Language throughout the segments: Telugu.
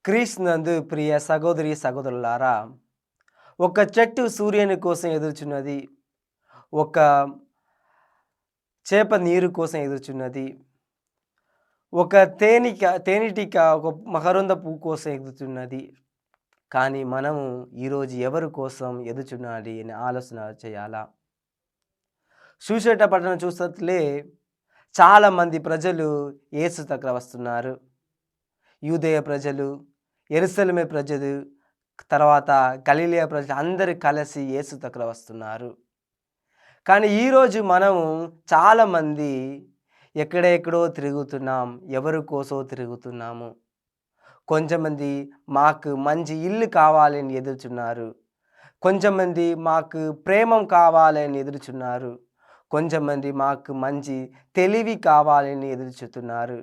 క్రీస్తునందు ప్రియ సహోదరి సహోదరులారా, ఒక చెట్టు సూర్యుని కోసం ఎదురుచున్నది. ఒక చేప నీరు కోసం ఎదురుచున్నది. ఒక తేనెటీగ ఒక మకరంద పువ్వు కోసం ఎదురుచున్నది. కానీ మనము ఈరోజు ఎవరి కోసం ఎదురుచున్నది అని ఆలోచన చేయాలా? పట్టణం చూస్తలే చాలామంది ప్రజలు యేసు దగ్గర వస్తున్నారు. యూదయ ప్రజలు, యెరూషలేము ప్రజలు, తర్వాత గలిలయ ప్రజలు అందరూ కలిసి యేసు దగ్గర వస్తున్నారు. కానీ ఈరోజు మనము చాలామంది ఎక్కడెక్కడో తిరుగుతున్నాం. ఎవరి కోసమో తిరుగుతున్నాము. కొంచెమంది మాకు మంచి ఇల్లు కావాలని ఎదురుచున్నారు. కొంచెమంది మాకు ప్రేమం కావాలని ఎదురుచున్నారు. కొంచెమంది మాకు మంచి తెలివి కావాలని ఎదురుచూస్తున్నారు.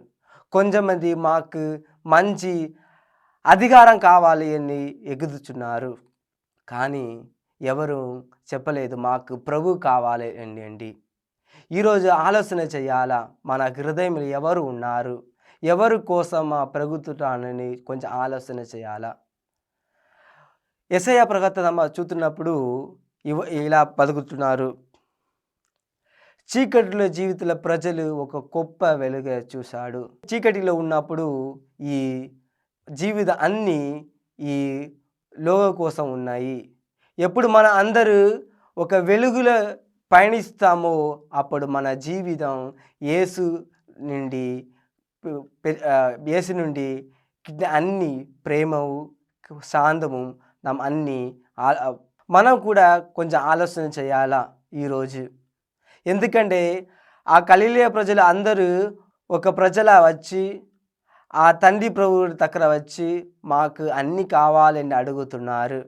కొంచెమంది మాకు మంచి అధికారం కావాలి అని ఎగురుచున్నారు. కానీ ఎవరు చెప్పలేదు మాకు ప్రభు కావాలి అండి. ఈరోజు ఆలోచన చేయాలా, మన హృదయంలో ఎవరు ఉన్నారు, ఎవరి కోసం ఆ ప్రభుత్వాన్ని కొంచెం ఆలోచన చేయాలా. యెషయా ప్రవక్త చూస్తున్నప్పుడు ఇలా పలుకుతున్నారు. చీకటిలో జీవితాల ప్రజలు ఒక గొప్ప వెలుగు చూశాడు. చీకటిలో ఉన్నప్పుడు ఈ జీవిత అన్నీ ఈ లోక కోసం ఉన్నాయి. ఎప్పుడు మన అందరూ ఒక వెలుగులో పయనిస్తామో అప్పుడు మన జీవితం యేసు నుండి అన్ని ప్రేమవు శాంతము అన్నీ మనం కూడా కొంచెం ఆలోచన చేయాలా ఈరోజు. ఎందుకంటే ఆ గలిలయ ప్రజలు అందరూ ఒక ప్రజలా వచ్చి ఆ తండ్రి ప్రభు దగ్గర వచ్చి మాకు అన్నీ కావాలని అడుగుతున్నారు.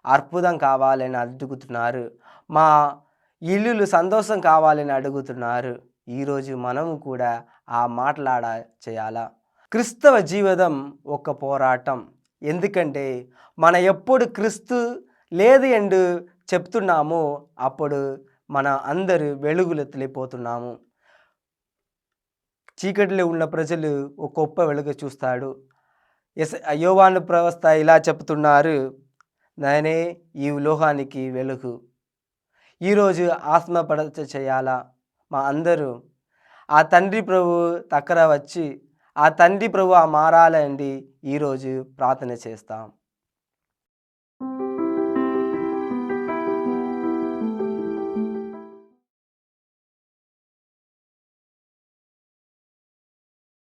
అద్భుతం కావాలని అడుగుతున్నారు. మా ఇల్లులు సంతోషం కావాలని అడుగుతున్నారు. ఈరోజు మనము కూడా ఆ చేయాలా. క్రిస్తవ జీవితం ఒక పోరాటం. ఎందుకంటే మన ఎప్పుడు క్రీస్తు లేదు ఎండు చెప్తున్నామో అప్పుడు మన అందరూ వెలుగులు తెలిపోతున్నాము. చీకటిలో ఉన్న ప్రజలు ఒక గొప్ప వెలుగు చూస్తాడు. యోహాను ప్రవక్త ఇలా చెప్తున్నారు, నేనే ఈ లోకానికి వెలుగు. ఈరోజు ఆత్మపడత చేయాలా. మా అందరూ ఆ తండ్రి ప్రభు దగ్గర వచ్చి ఆ తండ్రి ప్రభు మారాలండి ఈరోజు ప్రార్థన చేస్తాం.